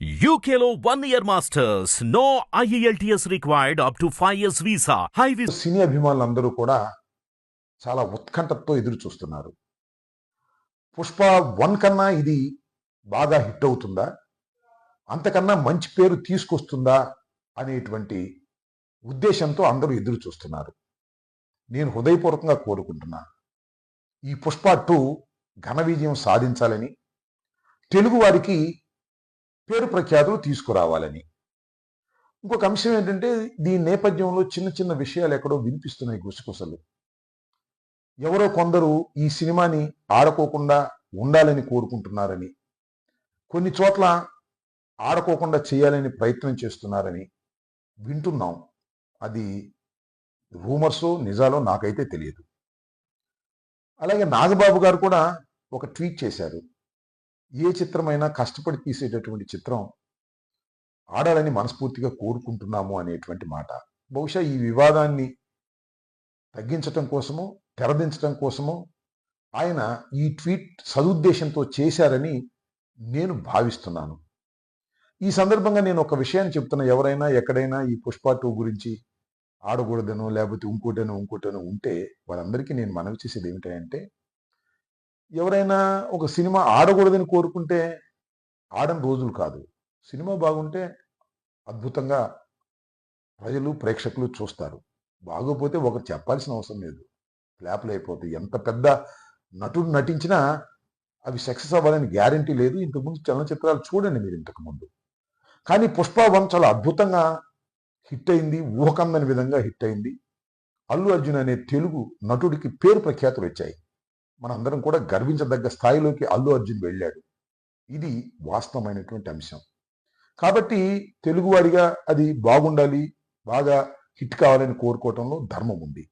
UKలో 1 year masters. No IELTS required up to 5 years visa. High visa. సినీ అభిమానులందరూ కూడా చాలా ఉత్కంఠతో ఎదురు చూస్తున్నారు. పుష్ప 1 కన్నా ఇది బాగా హిట్ అవుతుందా, అంతకన్నా మంచి పేరు తీసుకొస్తుందా అనేటువంటి ఉద్దేశంతో అందరూ ఎదురు చూస్తున్నారు. నేను హృదయపూర్వకంగా కోరుకుంటున్నా, ఈ పుష్ప 2 ఘన విజయం సాధించాలని, తెలుగు వారికి పేరు ప్రఖ్యాతులు తీసుకురావాలని. ఇంకొక అంశం ఏంటంటే, దీని నేపథ్యంలో చిన్న చిన్న విషయాలు ఎక్కడో వినిపిస్తున్నాయి గుసగుసలు. ఎవరో కొందరు ఈ సినిమాని ఆడుకోకుండా ఉండాలని కోరుకుంటున్నారని, కొన్ని చోట్ల ఆడుకోకుండా చేయాలని ప్రయత్నం చేస్తున్నారని వింటున్నాం. అది రూమర్సో నిజాలో నాకైతే తెలియదు. అలాగే నాగబాబు గారు కూడా ఒక ట్వీట్ చేశారు. ఏ చిత్రమైనా కష్టపడి తీసేటటువంటి చిత్రం ఆడాలని మనస్ఫూర్తిగా కోరుకుంటున్నాము అనేటువంటి మాట. బహుశా ఈ వివాదాన్ని తగ్గించటం కోసమో తెరదించటం కోసమో ఆయన ఈ ట్వీట్ సదుద్దేశంతో చేశారని నేను భావిస్తున్నాను. ఈ సందర్భంగా నేను ఒక విషయాన్ని చెప్తున్నా, ఎవరైనా ఎక్కడైనా ఈ పుష్ప 2 గురించి ఆడకూడదనో లేకపోతే ఇంకోటనో ఉంటే వాళ్ళందరికీ నేను మనవి చేసేది ఏమిటంటే, ఎవరైనా ఒక సినిమా ఆడకూడదని కోరుకుంటే ఆడని రోజులు కాదు. సినిమా బాగుంటే అద్భుతంగా ప్రజలు ప్రేక్షకులు చూస్తారు. బాగోపోతే ఒకరు చెప్పాల్సిన అవసరం లేదు, ఫ్లాప్లు అయిపోతాయి. ఎంత పెద్ద నటుడు నటించినా అవి సక్సెస్ అవ్వాలని గ్యారంటీ లేదు. ఇంతకుముందు చలనచిత్రాలు చూడండి మీరు ఇంతకుముందు. కానీ పుష్ప 1 చాలా అద్భుతంగా హిట్ అయింది, ఊహకందని విధంగా హిట్ అయింది. అల్లు అర్జున్ అనే తెలుగు నటుడికి పేరు ప్రఖ్యాతులు వచ్చాయి. మనందరం కూడా గర్వించదగ్గ స్థాయిలోకి అల్లు అర్జున్ వెళ్ళాడు. ఇది వాస్తవమైనటువంటి అంశం. కాబట్టి తెలుగువాడిగా అది బాగుండాలి, బాగా హిట్ కావాలని కోరుకోవటంలో ధర్మం ఉంది.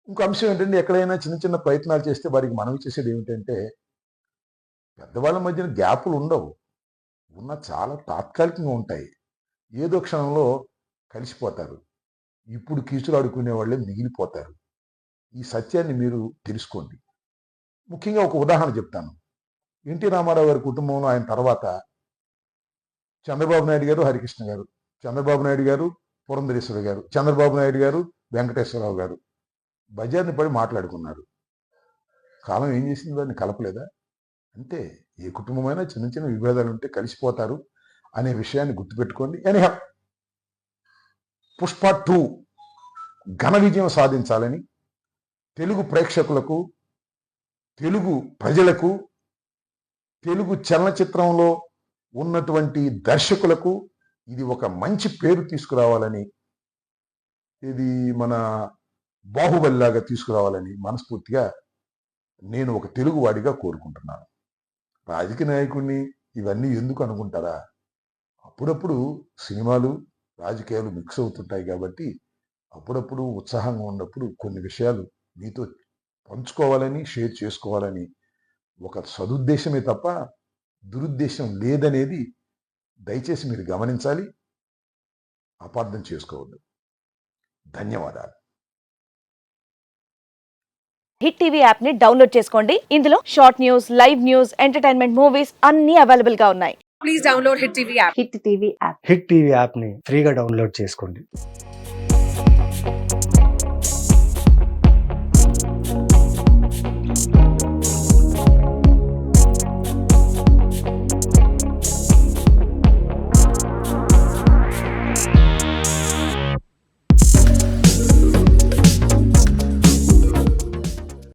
ఇంకో అంశం ఏంటంటే, ఎక్కడైనా చిన్న చిన్న ప్రయత్నాలు చేస్తే వారికి మనవి చేసేది ఏమిటంటే, పెద్దవాళ్ళ మధ్యన గ్యాపులు ఉండవు, ఉన్న చాలా తాత్కాలికంగా ఉంటాయి. ఏదో క్షణంలో కలిసిపోతారు. ఇప్పుడు కీచులు ఆడుకునే వాళ్ళే మిగిలిపోతారు. ఈ సత్యాన్ని మీరు తెలుసుకోండి. ముఖ్యంగా ఒక ఉదాహరణ చెప్తాను. ఎన్టీ రామారావు గారి కుటుంబంలో ఆయన తర్వాత చంద్రబాబు నాయుడు గారు, హరికృష్ణ గారు, చంద్రబాబు నాయుడు గారు, పురంధరేశ్వరి గారు, చంద్రబాబు నాయుడు గారు, వెంకటేశ్వరరావు గారు బజార్ని పడి మాట్లాడుకున్నారు. కాలం ఏం చేసింది? వారిని కలపలేదా? అంటే ఏ కుటుంబమైనా చిన్న చిన్న విభేదాలు ఉంటే కలిసిపోతారు అనే విషయాన్ని గుర్తుపెట్టుకోండి. ఎనీహౌ, పుష్ప 2 ఘన విజయం సాధించాలని తెలుగు ప్రేక్షకులకు, తెలుగు ప్రజలకు, తెలుగు చలనచిత్రంలో ఉన్నటువంటి దర్శకులకు ఇది ఒక మంచి పేరు తీసుకురావాలని, ఇది మన బాహుబలిలాగా తీసుకురావాలని మనస్ఫూర్తిగా నేను ఒక తెలుగువాడిగా కోరుకుంటున్నాను. రాజకీయ నాయకుడిని ఇవన్నీ ఎందుకు అనుకుంటారా? అప్పుడప్పుడు సినిమాలు రాజకీయాలు మిక్స్ అవుతుంటాయి కాబట్టి అప్పుడప్పుడు ఉత్సాహంగా ఉన్నప్పుడు కొన్ని విషయాలు మీతో పంచుకోవాలని, షేర్ చేసుకోవాలని ఒక సదుద్దేశమే తప్ప దురుద్దేశం లేదనేది దయచేసి మీరు గమనించాలి, అపార్థం చేసుకోవద్దు. ధన్యవాదాలు. హిట్ టీవీ యాప్ ని డౌన్లోడ్ చేసుకోండి. ఇందులో short news, live news, entertainment movies అన్ని అవైలబుల్ గా ఉన్నాయి. Please download Hit TV app. Hit TV app. Hit TV యాప్ని ఫ్రీగా డౌన్లోడ్ చేసుకోండి.